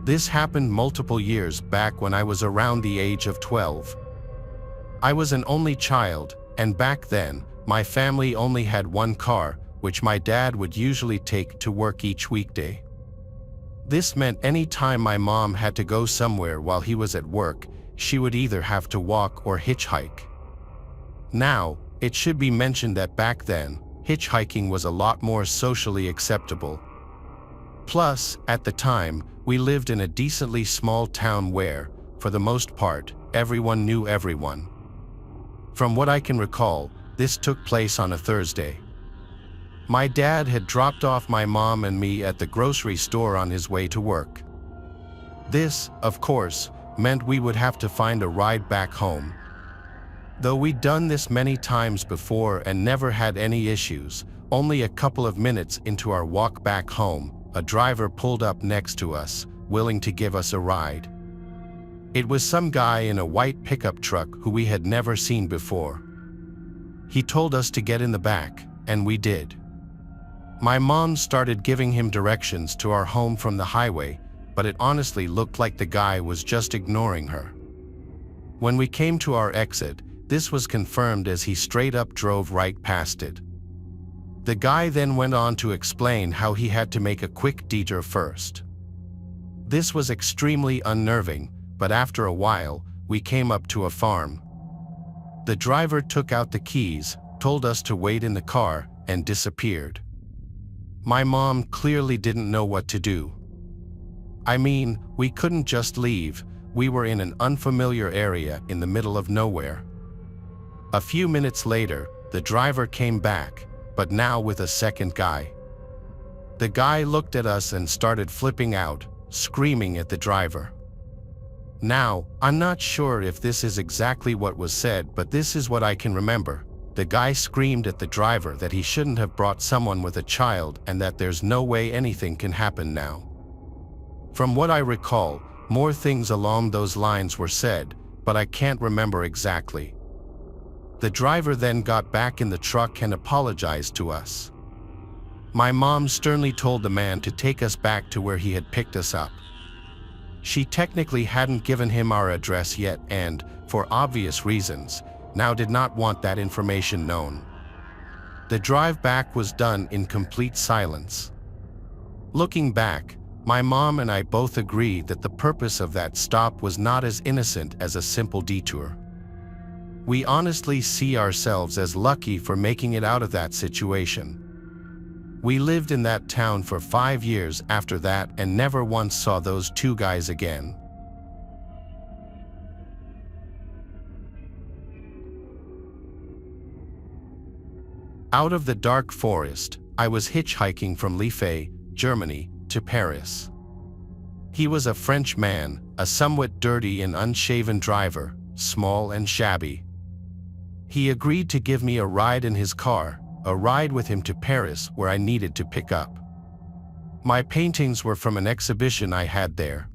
This happened multiple years back when I was around the age of 12. I was an only child, and back then, my family only had one car, which my dad would usually take to work each weekday. This meant any time my mom had to go somewhere while he was at work, she would either have to walk or hitchhike. Now, it should be mentioned that back then, hitchhiking was a lot more socially acceptable. Plus, at the time, we lived in a decently small town where, for the most part, everyone knew everyone. From what I can recall, this took place on a Thursday. My dad had dropped off my mom and me at the grocery store on his way to work. This, of course, meant we would have to find a ride back home. Though we'd done this many times before and never had any issues, only a couple of minutes into our walk back home, a driver pulled up next to us, willing to give us a ride. It was some guy in a white pickup truck who we had never seen before. He told us to get in the back, and we did. My mom started giving him directions to our home from the highway, but it honestly looked like the guy was just ignoring her. When we came to our exit, this was confirmed as he straight up drove right past it. The guy then went on to explain how he had to make a quick detour first. This was extremely unnerving, but after a while, we came up to a farm. The driver took out the keys, told us to wait in the car, and disappeared. My mom clearly didn't know what to do. I mean, we couldn't just leave, we were in an unfamiliar area in the middle of nowhere. A few minutes later, the driver came back, but now with a second guy. The guy looked at us and started flipping out, screaming at the driver. Now, I'm not sure if this is exactly what was said, but this is what I can remember. The guy screamed at the driver that he shouldn't have brought someone with a child and that there's no way anything can happen now. From what I recall, more things along those lines were said, but I can't remember exactly. The driver then got back in the truck and apologized to us. My mom sternly told the man to take us back to where he had picked us up. She technically hadn't given him our address yet and, for obvious reasons, now did not want that information known. The drive back was done in complete silence. Looking back, my mom and I both agreed that the purpose of that stop was not as innocent as a simple detour. We honestly see ourselves as lucky for making it out of that situation. We lived in that town for 5 years after that and never once saw those two guys again. Out of the dark forest, I was hitchhiking from Liège, Germany, to Paris. He was a French man, a somewhat dirty and unshaven driver, small and shabby. He agreed to give me a ride in his car, a ride with him to Paris where I needed to pick up. My paintings were from an exhibition I had there.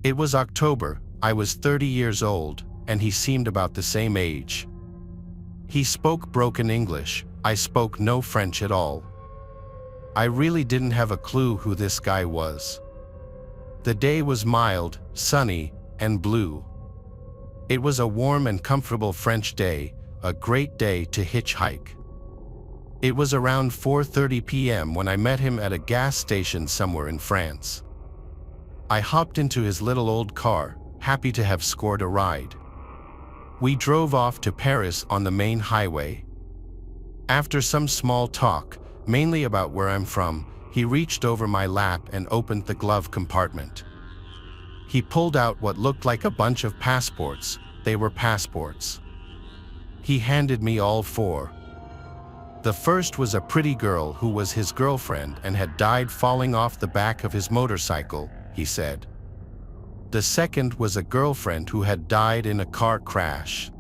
It was October, I was 30 years old, and he seemed about the same age. He spoke broken English, I spoke no French at all. I really didn't have a clue who this guy was. The day was mild, sunny, and blue. It was a warm and comfortable French day, a great day to hitchhike. It was around 4:30 p.m. when I met him at a gas station somewhere in France. I hopped into his little old car, happy to have scored a ride. We drove off to Paris on the main highway. After some small talk, mainly about where I'm from, he reached over my lap and opened the glove compartment. He pulled out what looked like a bunch of passports. They were passports. He handed me all 4. The first was a pretty girl who was his girlfriend and had died falling off the back of his motorcycle, he said. The second was a girlfriend who had died in a car crash.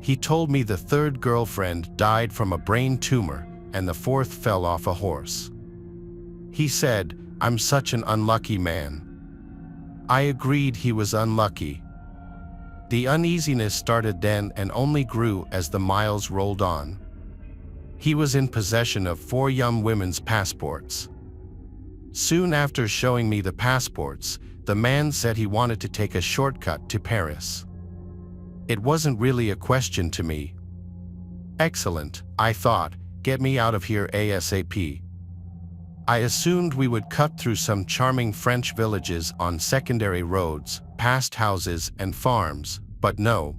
He told me the third girlfriend died from a brain tumor and the fourth fell off a horse. He said, "I'm such an unlucky man." I agreed he was unlucky. The uneasiness started then and only grew as the miles rolled on. He was in possession of 4 young women's passports. Soon after showing me the passports, the man said he wanted to take a shortcut to Paris. It wasn't really a question to me. Excellent, I thought, get me out of here ASAP. I assumed we would cut through some charming French villages on secondary roads, past houses and farms, but no.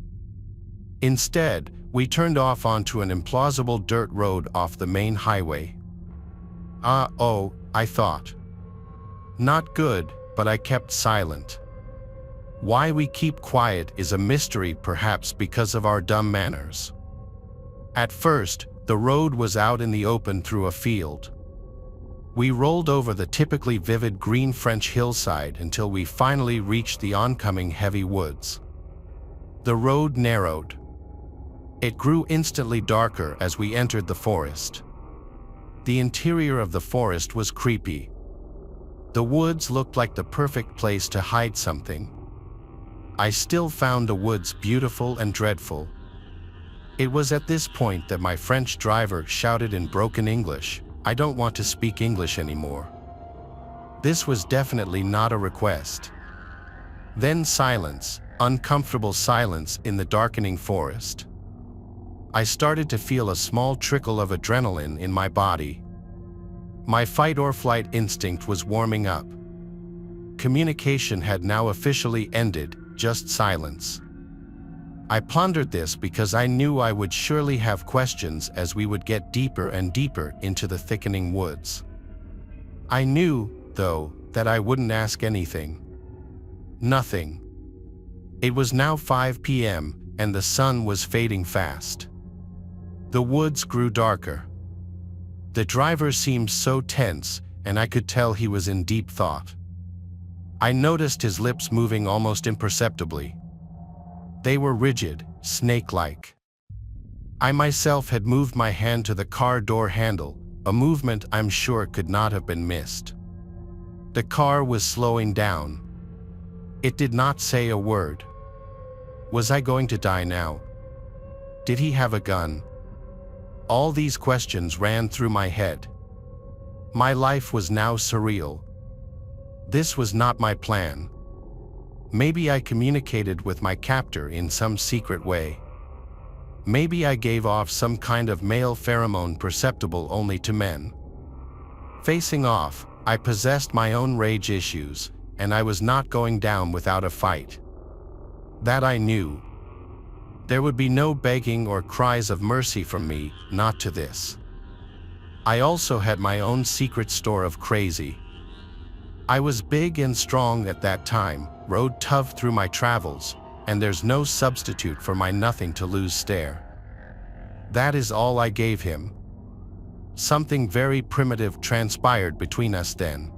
Instead, we turned off onto an implausible dirt road off the main highway. Oh, I thought. Not good, but I kept silent. Why we keep quiet is a mystery, perhaps because of our dumb manners. At first, the road was out in the open through a field. We rolled over the typically vivid green French hillside until we finally reached the oncoming heavy woods. The road narrowed. It grew instantly darker as we entered the forest. The interior of the forest was creepy. The woods looked like the perfect place to hide something. I still found the woods beautiful and dreadful. It was at this point that my French driver shouted in broken English, "I don't want to speak English anymore." This was definitely not a request. Then silence, uncomfortable silence in the darkening forest. I started to feel a small trickle of adrenaline in my body. My fight-or-flight instinct was warming up. Communication had now officially ended, just silence. I pondered this because I knew I would surely have questions as we would get deeper and deeper into the thickening woods. I knew, though, that I wouldn't ask anything. Nothing. It was now 5 p.m., and the sun was fading fast. The woods grew darker. The driver seemed so tense, and I could tell he was in deep thought. I noticed his lips moving almost imperceptibly. They were rigid, snake-like. I myself had moved my hand to the car door handle, a movement I'm sure could not have been missed. The car was slowing down. It did not say a word. Was I going to die now? Did he have a gun? All these questions ran through my head. My life was now surreal. This was not my plan. Maybe I communicated with my captor in some secret way. Maybe I gave off some kind of male pheromone perceptible only to men. Facing off, I possessed my own rage issues, and I was not going down without a fight. That I knew. There would be no begging or cries of mercy from me, not to this. I also had my own secret store of crazy. I was big and strong at that time, rode tough through my travels, and there's no substitute for my nothing-to-lose stare. That is all I gave him. Something very primitive transpired between us then.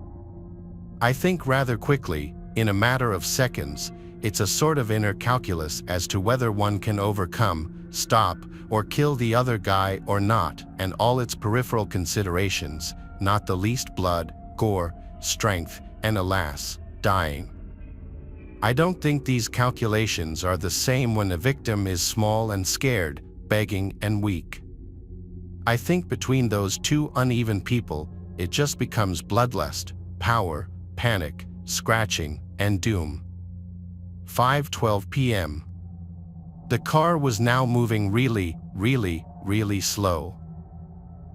I think rather quickly, in a matter of seconds. It's a sort of inner calculus as to whether one can overcome, stop, or kill the other guy or not, and all its peripheral considerations, not the least blood, gore, strength, and alas, dying. I don't think these calculations are the same when a victim is small and scared, begging and weak. I think between those two uneven people, it just becomes bloodlust, power, panic, scratching, and doom. 5:12 p.m. The car was now moving really slow.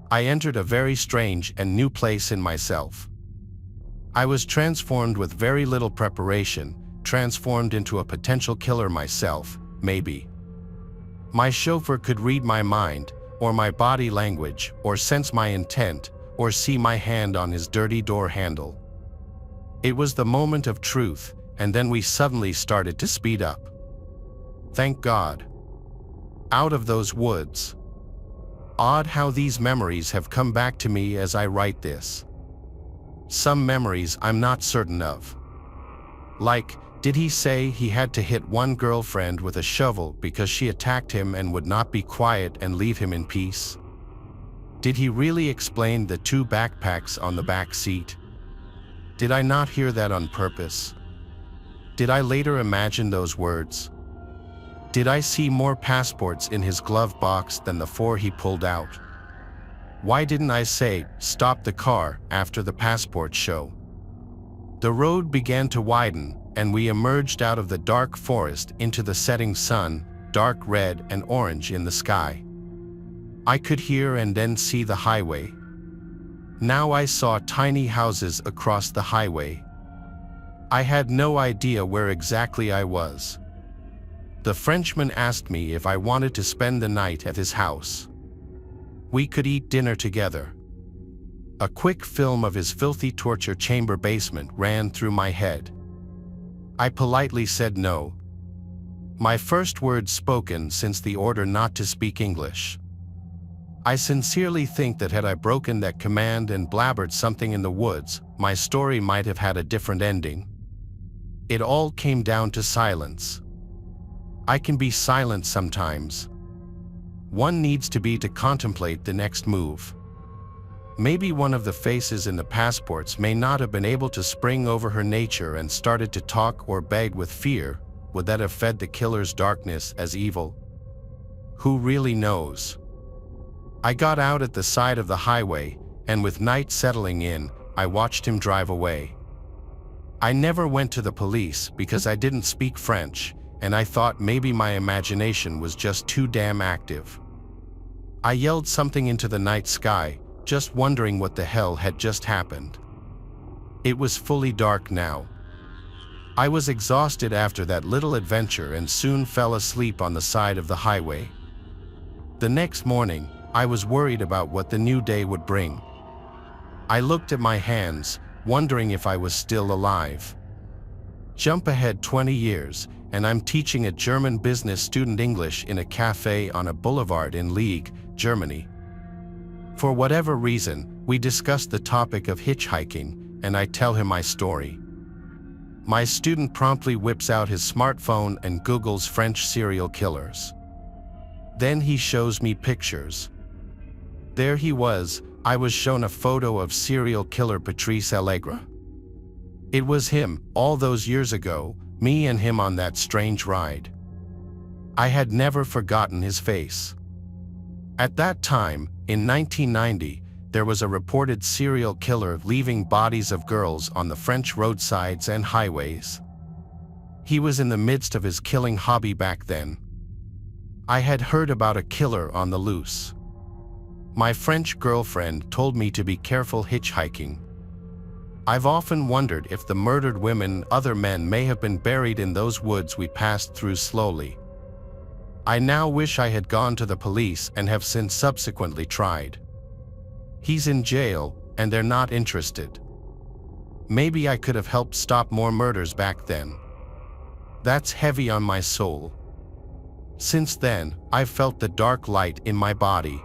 I entered a very strange and new place in myself. I was transformed with very little preparation, transformed into a potential killer myself, maybe. My chauffeur could read my mind, or my body language, or sense my intent, or see my hand on his dirty door handle. It was the moment of truth, and then we suddenly started to speed up. Thank God. Out of those woods. Odd how these memories have come back to me as I write this. Some memories I'm not certain of. Like, did he say he had to hit one girlfriend with a shovel because she attacked him and would not be quiet and leave him in peace? Did he really explain the 2 backpacks on the back seat? Did I not hear that on purpose? Did I later imagine those words? Did I see more passports in his glove box than the 4 he pulled out? Why didn't I say, "Stop the car," after the passport show? The road began to widen, and we emerged out of the dark forest into the setting sun, dark red and orange in the sky. I could hear and then see the highway. Now I saw tiny houses across the highway. I had no idea where exactly I was. The Frenchman asked me if I wanted to spend the night at his house. We could eat dinner together. A quick film of his filthy torture chamber basement ran through my head. I politely said no. My first words spoken since the order not to speak English. I sincerely think that had I broken that command and blabbered something in the woods, my story might have had a different ending. It all came down to silence. I can be silent sometimes. One needs to be to contemplate the next move. Maybe one of the faces in the passports may not have been able to spring over her nature and started to talk or beg with fear. Would that have fed the killer's darkness as evil? Who really knows? I got out at the side of the highway, and with night settling in, I watched him drive away. I never went to the police because I didn't speak French, and I thought maybe my imagination was just too damn active. I yelled something into the night sky, just wondering what the hell had just happened. It was fully dark now. I was exhausted after that little adventure and soon fell asleep on the side of the highway. The next morning, I was worried about what the new day would bring. I looked at my hands, wondering if I was still alive. Jump ahead 20 years, and I'm teaching a German business student English in a cafe on a boulevard in Liege, Germany. For whatever reason, we discussed the topic of hitchhiking, and I tell him my story. My student promptly whips out his smartphone and Googles French serial killers. Then he shows me pictures. There he was. I was shown a photo of serial killer Patrice Allegre. It was him, all those years ago, me and him on that strange ride. I had never forgotten his face. At that time, in 1990, there was a reported serial killer leaving bodies of girls on the French roadsides and highways. He was in the midst of his killing hobby back then. I had heard about a killer on the loose. My French girlfriend told me to be careful hitchhiking. I've often wondered if the murdered women and other men may have been buried in those woods we passed through slowly. I now wish I had gone to the police and have since subsequently tried. He's in jail, and they're not interested. Maybe I could have helped stop more murders back then. That's heavy on my soul. Since then, I've felt the dark light in my body.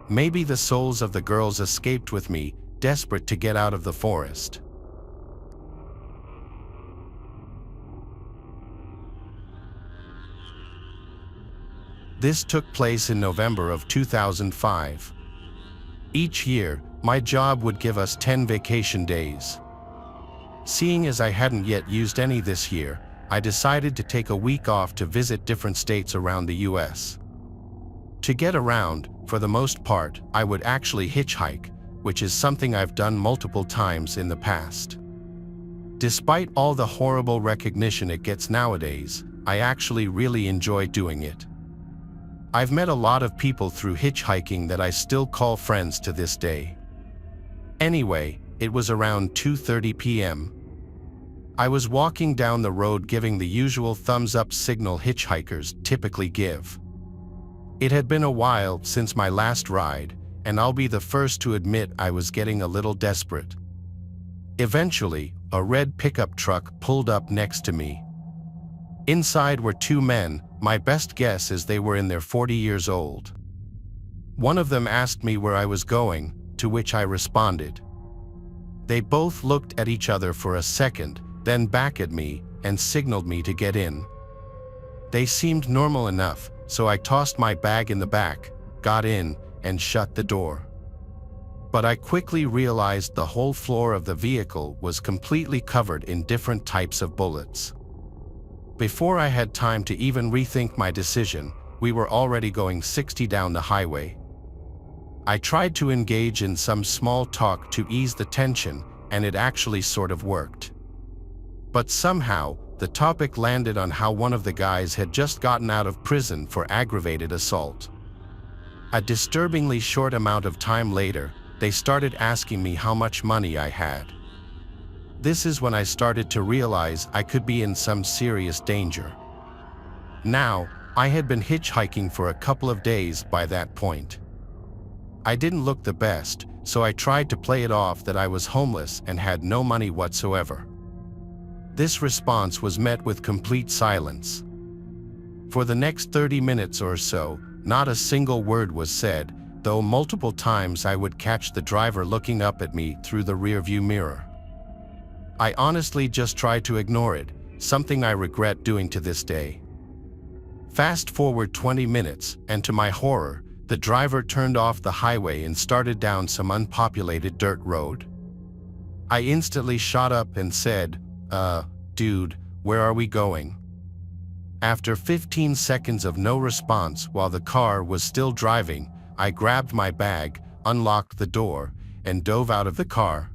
Maybe the souls of the girls escaped with me, desperate to get out of the forest. This took place in November of 2005. Each year, my job would give us 10 vacation days. Seeing as I hadn't yet used any this year, I decided to take a week off to visit different states around the US. To get around, for the most part, I would actually hitchhike, which is something I've done multiple times in the past. Despite all the horrible recognition it gets nowadays, I actually really enjoy doing it. I've met a lot of people through hitchhiking that I still call friends to this day. Anyway, it was around 2:30 p.m. I was walking down the road giving the usual thumbs-up signal hitchhikers typically give. It had been a while since my last ride, and I'll be the first to admit I was getting a little desperate. Eventually, a red pickup truck pulled up next to me. Inside were two men. My best guess is they were in their 40 years old. One of them asked me where I was going, to which I responded. They both looked at each other for a second, then back at me, and signaled me to get in. They seemed normal enough, so I tossed my bag in the back, got in, and shut the door. But I quickly realized the whole floor of the vehicle was completely covered in different types of bullets. Before I had time to even rethink my decision, we were already going 60 down the highway. I tried to engage in some small talk to ease the tension, and it actually sort of worked. But somehow, the topic landed on how one of the guys had just gotten out of prison for aggravated assault. A disturbingly short amount of time later, they started asking me how much money I had. This is when I started to realize I could be in some serious danger. Now, I had been hitchhiking for a couple of days by that point. I didn't look the best, so I tried to play it off that I was homeless and had no money whatsoever. This response was met with complete silence. For the next 30 minutes or so, not a single word was said, though multiple times I would catch the driver looking up at me through the rearview mirror. I honestly just tried to ignore it, something I regret doing to this day. Fast forward 20 minutes, and to my horror, the driver turned off the highway and started down some unpopulated dirt road. I instantly shot up and said, dude, where are we going?" After 15 seconds of no response while the car was still driving, I grabbed my bag, unlocked the door, and dove out of the car.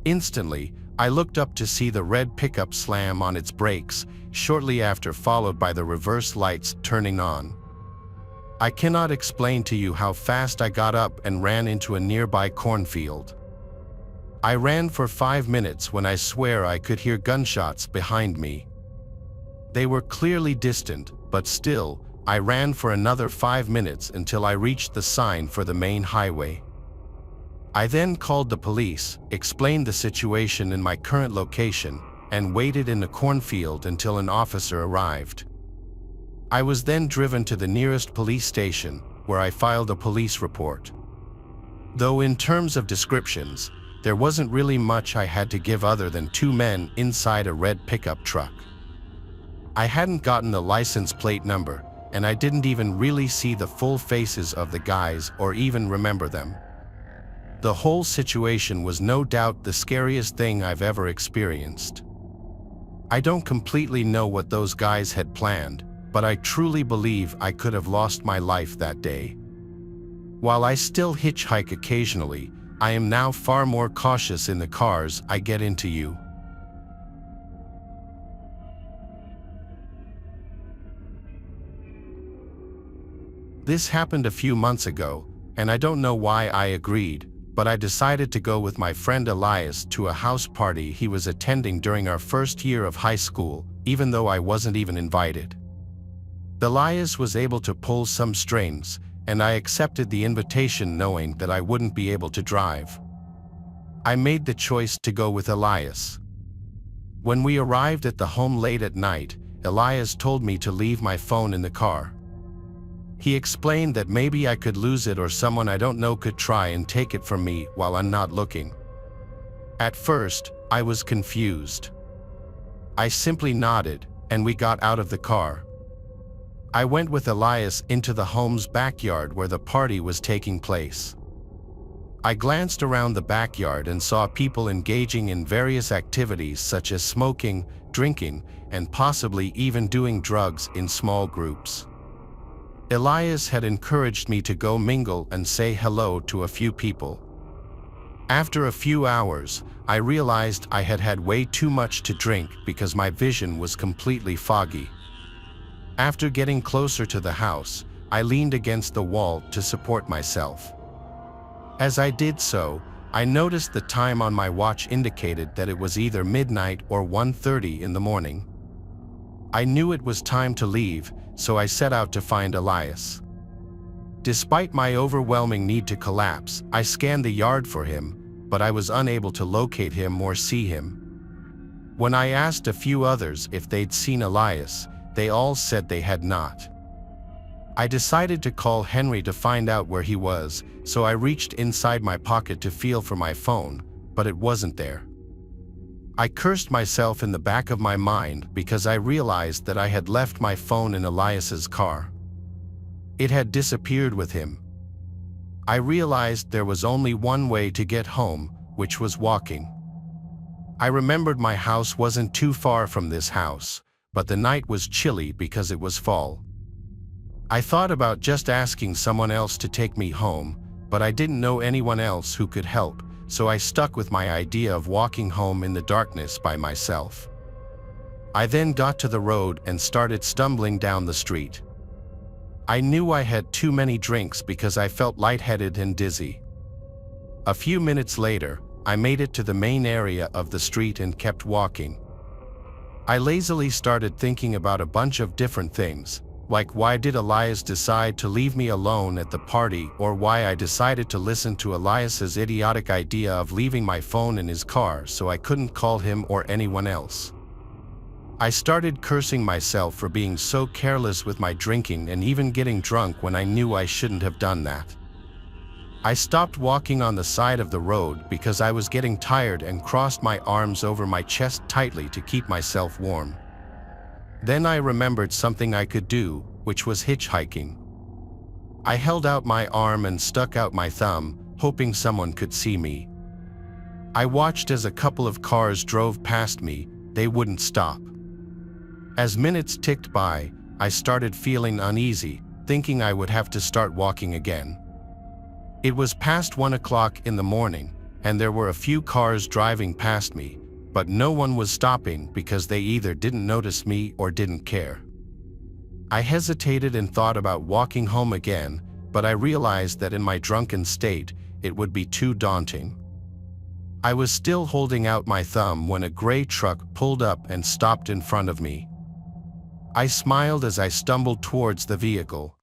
Instantly, I looked up to see the red pickup slam on its brakes, shortly after followed by the reverse lights turning on. I cannot explain to you how fast I got up and ran into a nearby cornfield. I ran for 5 minutes when I swear I could hear gunshots behind me. They were clearly distant, but still, I ran for another 5 minutes until I reached the sign for the main highway. I then called the police, explained the situation in my current location, and waited in the cornfield until an officer arrived. I was then driven to the nearest police station, where I filed a police report. Though in terms of descriptions, there wasn't really much I had to give other than 2 men inside a red pickup truck. I hadn't gotten the license plate number, and I didn't even really see the full faces of the guys or even remember them. The whole situation was no doubt the scariest thing I've ever experienced. I don't completely know what those guys had planned, but I truly believe I could have lost my life that day. While I still hitchhike occasionally, I am now far more cautious in the cars I get into. This happened a few months ago, and I don't know why I agreed, but I decided to go with my friend Elias to a house party he was attending during our first year of high school, even though I wasn't even invited. Elias was able to pull some strings, and I accepted the invitation knowing that I wouldn't be able to drive. I made the choice to go with Elias. When we arrived at the home late at night, Elias told me to leave my phone in the car. He explained that maybe I could lose it or someone I don't know could try and take it from me while I'm not looking. At first, I was confused. I simply nodded, and we got out of the car. I went with Elias into the home's backyard where the party was taking place. I glanced around the backyard and saw people engaging in various activities such as smoking, drinking, and possibly even doing drugs in small groups. Elias had encouraged me to go mingle and say hello to a few people. After a few hours, I realized I had had way too much to drink because my vision was completely foggy. After getting closer to the house, I leaned against the wall to support myself. As I did so, I noticed the time on my watch indicated that it was either midnight or 1:30 in the morning. I knew it was time to leave, so I set out to find Elias. Despite my overwhelming need to collapse, I scanned the yard for him, but I was unable to locate him or see him. When I asked a few others if they'd seen Elias, they all said they had not. I decided to call Henry to find out where he was, so I reached inside my pocket to feel for my phone, but it wasn't there. I cursed myself in the back of my mind because I realized that I had left my phone in Elias's car. It had disappeared with him. I realized there was only one way to get home, which was walking. I remembered my house wasn't too far from this house, but the night was chilly because it was fall. I thought about just asking someone else to take me home, but I didn't know anyone else who could help, so I stuck with my idea of walking home in the darkness by myself. I then got to the road and started stumbling down the street. I knew I had too many drinks because I felt lightheaded and dizzy. A few minutes later, I made it to the main area of the street and kept walking. I lazily started thinking about a bunch of different things, like why did Elias decide to leave me alone at the party, or why I decided to listen to Elias's idiotic idea of leaving my phone in his car so I couldn't call him or anyone else. I started cursing myself for being so careless with my drinking and even getting drunk when I knew I shouldn't have done that. I stopped walking on the side of the road because I was getting tired and crossed my arms over my chest tightly to keep myself warm. Then I remembered something I could do, which was hitchhiking. I held out my arm and stuck out my thumb, hoping someone could see me. I watched as a couple of cars drove past me. They wouldn't stop. As minutes ticked by, I started feeling uneasy, thinking I would have to start walking again. It was past 1 o'clock in the morning, and there were a few cars driving past me, but no one was stopping because they either didn't notice me or didn't care. I hesitated and thought about walking home again, but I realized that in my drunken state, it would be too daunting. I was still holding out my thumb when a gray truck pulled up and stopped in front of me. I smiled as I stumbled towards the vehicle.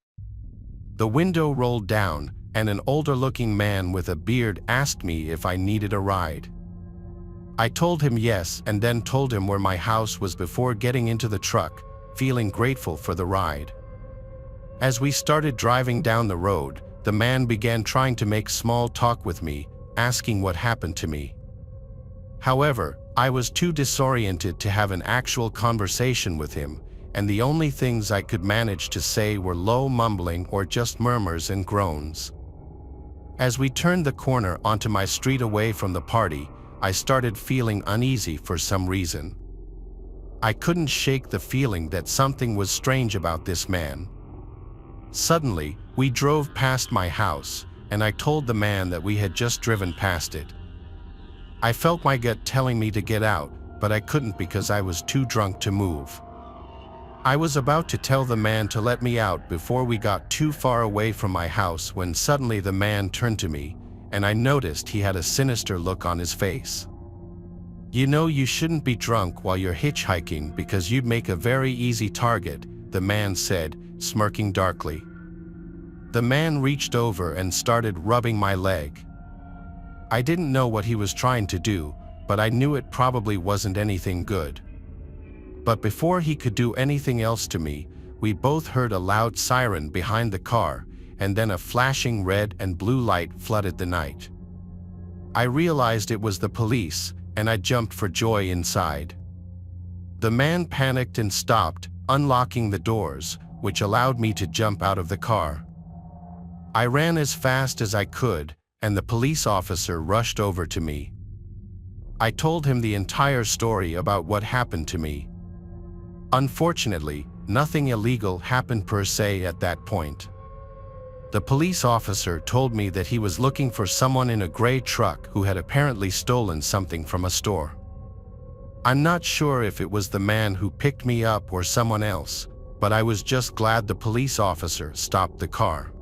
The window rolled down, and an older-looking man with a beard asked me if I needed a ride. I told him yes and then told him where my house was before getting into the truck, feeling grateful for the ride. As we started driving down the road, the man began trying to make small talk with me, asking what happened to me. However, I was too disoriented to have an actual conversation with him, and the only things I could manage to say were low mumbling or just murmurs and groans. As we turned the corner onto my street away from the party, I started feeling uneasy for some reason. I couldn't shake the feeling that something was strange about this man. Suddenly, we drove past my house, and I told the man that we had just driven past it. I felt my gut telling me to get out, but I couldn't because I was too drunk to move. I was about to tell the man to let me out before we got too far away from my house when suddenly the man turned to me, and I noticed he had a sinister look on his face. "You know you shouldn't be drunk while you're hitchhiking because you'd make a very easy target," the man said, smirking darkly. The man reached over and started rubbing my leg. I didn't know what he was trying to do, but I knew it probably wasn't anything good. But before he could do anything else to me, we both heard a loud siren behind the car, and then a flashing red and blue light flooded the night. I realized it was the police, and I jumped for joy inside. The man panicked and stopped, unlocking the doors, which allowed me to jump out of the car. I ran as fast as I could, and the police officer rushed over to me. I told him the entire story about what happened to me. Unfortunately, nothing illegal happened per se at that point. The police officer told me that he was looking for someone in a gray truck who had apparently stolen something from a store. I'm not sure if it was the man who picked me up or someone else, but I was just glad the police officer stopped the car.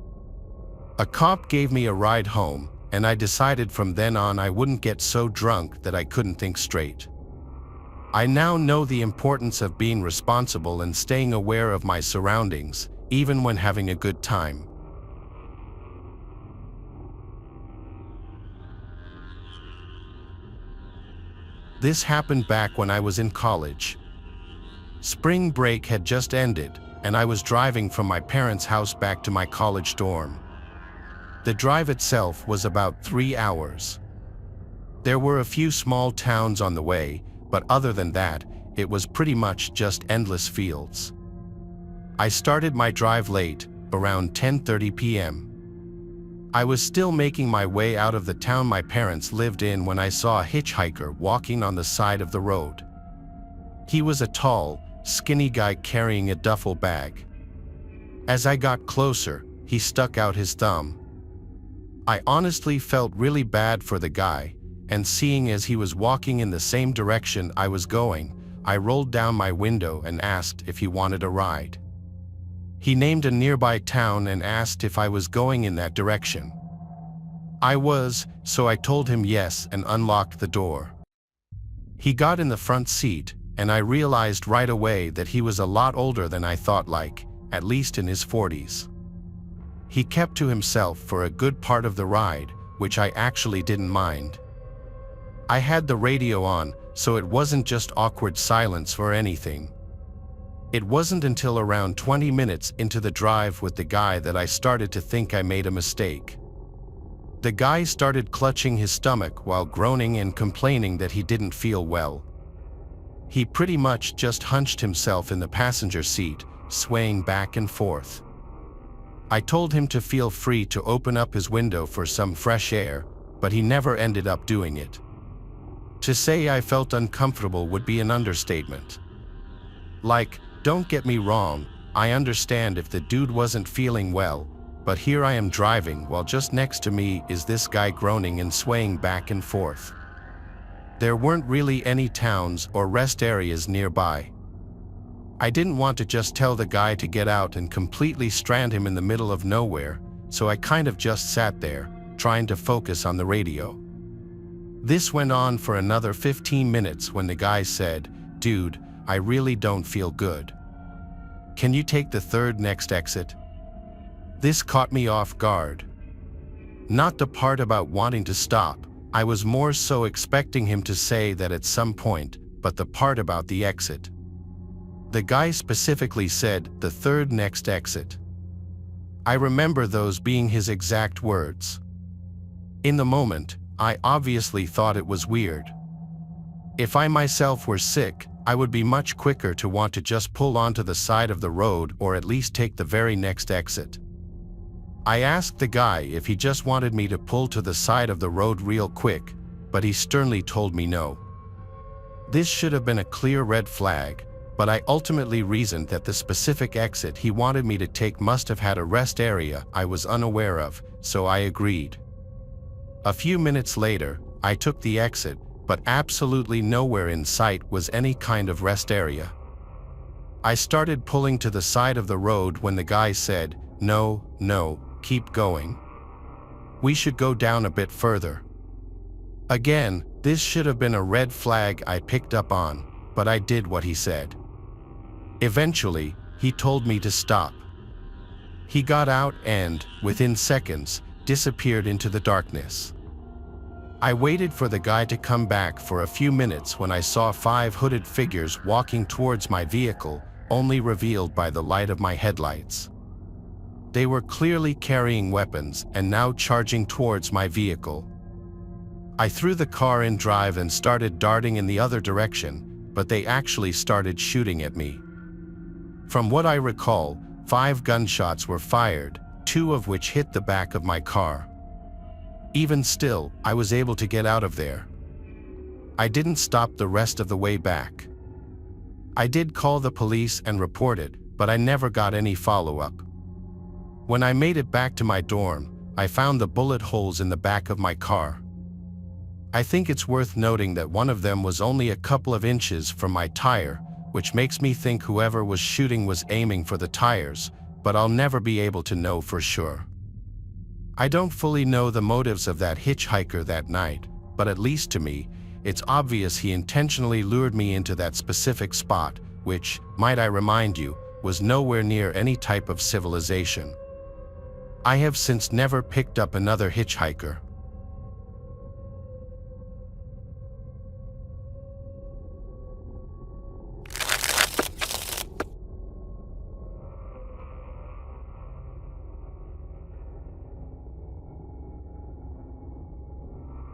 A cop gave me a ride home, and I decided from then on I wouldn't get so drunk that I couldn't think straight. I now know the importance of being responsible and staying aware of my surroundings, even when having a good time. This happened back when I was in college. Spring break had just ended, and I was driving from my parents' house back to my college dorm. The drive itself was about 3 hours. There were a few small towns on the way, but other than that, it was pretty much just endless fields. I started my drive late, around 10:30 p.m. I was still making my way out of the town my parents lived in when I saw a hitchhiker walking on the side of the road. He was a tall, skinny guy carrying a duffel bag. As I got closer, he stuck out his thumb. I honestly felt really bad for the guy, and seeing as he was walking in the same direction I was going, I rolled down my window and asked if he wanted a ride. He named a nearby town and asked if I was going in that direction. I was, so I told him yes and unlocked the door. He got in the front seat, and I realized right away that he was a lot older than I thought, like, at least in his 40s. He kept to himself for a good part of the ride, which I actually didn't mind. I had the radio on, so it wasn't just awkward silence or anything. It wasn't until around 20 minutes into the drive with the guy that I started to think I made a mistake. The guy started clutching his stomach while groaning and complaining that he didn't feel well. He pretty much just hunched himself in the passenger seat, swaying back and forth. I told him to feel free to open up his window for some fresh air, but he never ended up doing it. To say I felt uncomfortable would be an understatement. Like, don't get me wrong, I understand if the dude wasn't feeling well, but here I am driving while just next to me is this guy groaning and swaying back and forth. There weren't really any towns or rest areas nearby. I didn't want to just tell the guy to get out and completely strand him in the middle of nowhere, so I kind of just sat there, trying to focus on the radio. This went on for another 15 minutes when the guy said, "Dude, I really don't feel good. Can you take the third next exit?" This caught me off guard. Not the part about wanting to stop, I was more so expecting him to say that at some point, but the part about the exit. The guy specifically said, "the third next exit." I remember those being his exact words. In the moment, I obviously thought it was weird. If I myself were sick, I would be much quicker to want to just pull onto the side of the road or at least take the very next exit. I asked the guy if he just wanted me to pull to the side of the road real quick, but he sternly told me no. This should have been a clear red flag, but I ultimately reasoned that the specific exit he wanted me to take must have had a rest area I was unaware of, so I agreed. A few minutes later, I took the exit, but absolutely nowhere in sight was any kind of rest area. I started pulling to the side of the road when the guy said, "No, keep going. We should go down a bit further." Again, this should have been a red flag I picked up on, but I did what he said. Eventually, he told me to stop. He got out and, within seconds, disappeared into the darkness. I waited for the guy to come back for a few minutes when I saw 5 hooded figures walking towards my vehicle, only revealed by the light of my headlights. They were clearly carrying weapons and now charging towards my vehicle. I threw the car in drive and started darting in the other direction, but they actually started shooting at me. From what I recall, 5 gunshots were fired, 2 of which hit the back of my car. Even still, I was able to get out of there. I didn't stop the rest of the way back. I did call the police and report it, but I never got any follow-up. When I made it back to my dorm, I found the bullet holes in the back of my car. I think it's worth noting that one of them was only a couple of inches from my tire, which makes me think whoever was shooting was aiming for the tires, but I'll never be able to know for sure. I don't fully know the motives of that hitchhiker that night, but at least to me, it's obvious he intentionally lured me into that specific spot, which, might I remind you, was nowhere near any type of civilization. I have since never picked up another hitchhiker.